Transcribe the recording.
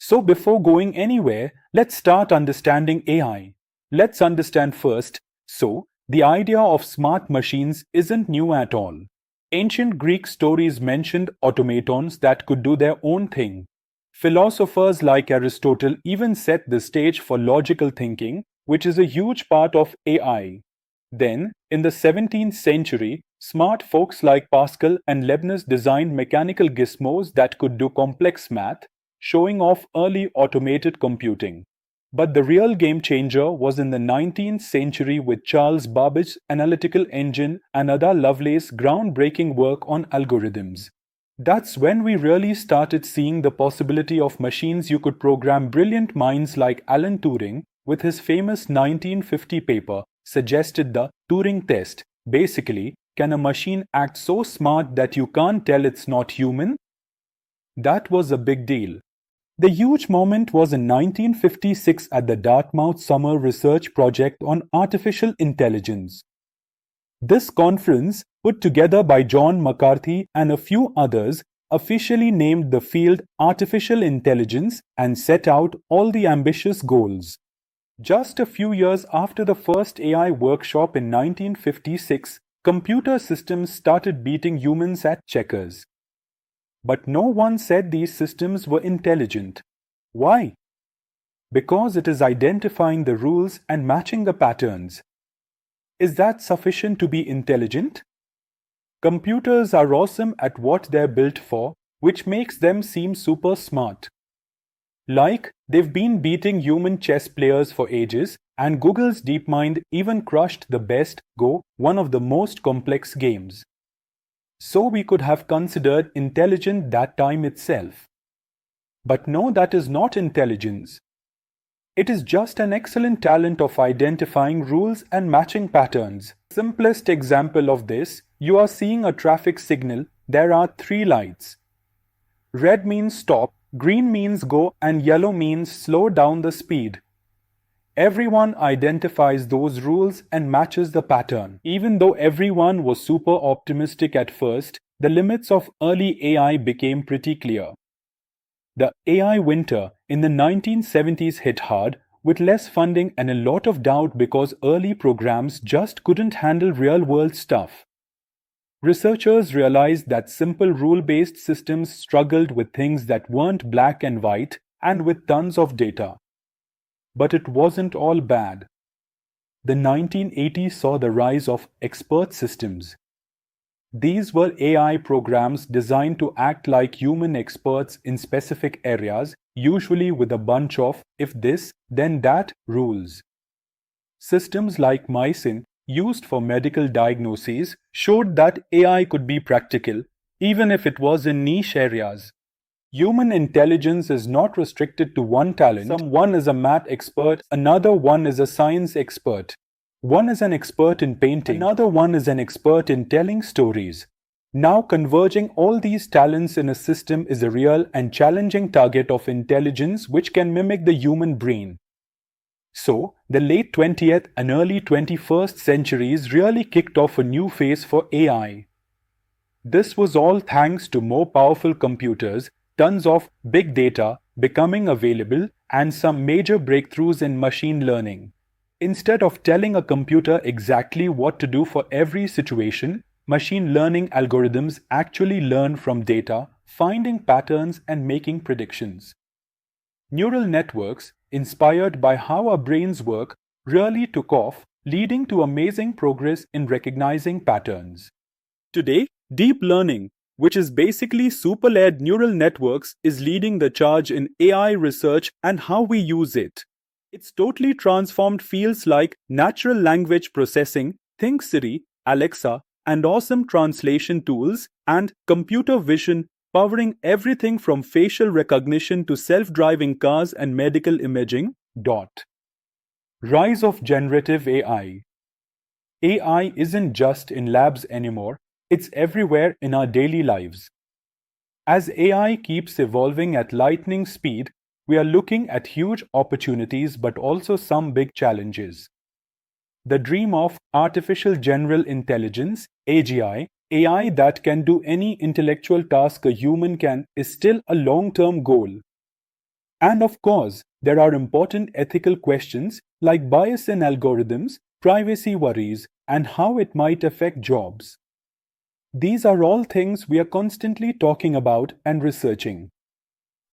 So before going anywhere, let's start understanding AI. Let's understand first. So, the idea of smart machines isn't new at all. Ancient Greek stories mentioned automatons that could do their own thing. Philosophers like Aristotle even set the stage for logical thinking, which is a huge part of AI. Then, in the 17th century, smart folks like Pascal and Leibniz designed mechanical gizmos that could do complex math, showing off early automated computing. But the real game changer was in the 19th century with Charles Babbage's analytical engine and Ada Lovelace's groundbreaking work on algorithms. That's when we really started seeing the possibility of machines you could program. Brilliant minds like Alan Turing, with his famous 1950 paper, suggested the Turing test. Basically, can a machine act so smart that you can't tell it's not human? That was a big deal. The huge moment was in 1956 at the Dartmouth Summer Research Project on Artificial Intelligence. This conference, put together by John McCarthy and a few others, officially named the field Artificial Intelligence and set out all the ambitious goals. Just a few years after the first AI workshop in 1956, computer systems started beating humans at checkers. But no one said these systems were intelligent. Why? Because it is identifying the rules and matching the patterns. Is that sufficient to be intelligent? Computers are awesome at what they're built for, which makes them seem super smart. Like, they've been beating human chess players for ages, and Google's DeepMind even crushed the best Go, one of the most complex games. So we could have considered intelligent that time itself. But no, that is not intelligence. It is just an excellent talent of identifying rules and matching patterns. Simplest example of this, you are seeing a traffic signal. There are 3 lights. Red means stop, green means go, and yellow means slow down the speed. Everyone identifies those rules and matches the pattern. Even though everyone was super optimistic at first, the limits of early AI became pretty clear. The AI winter in the 1970s hit hard, with less funding and a lot of doubt because early programs just couldn't handle real-world stuff. Researchers realized that simple rule-based systems struggled with things that weren't black and white and with tons of data. But it wasn't all bad. The 1980s saw the rise of expert systems. These were AI programs designed to act like human experts in specific areas, usually with a bunch of if this, then that rules. Systems like Mycin, used for medical diagnoses, showed that AI could be practical, even if it was in niche areas. Human intelligence is not restricted to one talent. One is a math expert, another one is a science expert. One is an expert in painting, another one is an expert in telling stories. Now converging all these talents in a system is a real and challenging target of intelligence which can mimic the human brain. So, the late 20th and early 21st centuries really kicked off a new phase for AI. This was all thanks to more powerful computers, tons of big data becoming available, and some major breakthroughs in machine learning. Instead of telling a computer exactly what to do for every situation, machine learning algorithms actually learn from data, finding patterns and making predictions. Neural networks, inspired by how our brains work, really took off, leading to amazing progress in recognizing patterns. Today, deep learning, which is basically super-layered neural networks, is leading the charge in AI research and how we use it. It's totally transformed fields like natural language processing, think Siri, Alexa, and awesome translation tools, and computer vision, powering everything from facial recognition to self-driving cars and medical imaging. Rise of generative AI. AI isn't just in labs anymore, it's everywhere in our daily lives. As AI keeps evolving at lightning speed, we are looking at huge opportunities but also some big challenges. The dream of artificial general intelligence, AGI, AI that can do any intellectual task a human can, is still a long-term goal. And of course, there are important ethical questions like bias in algorithms, privacy worries, and how it might affect jobs. These are all things we are constantly talking about and researching.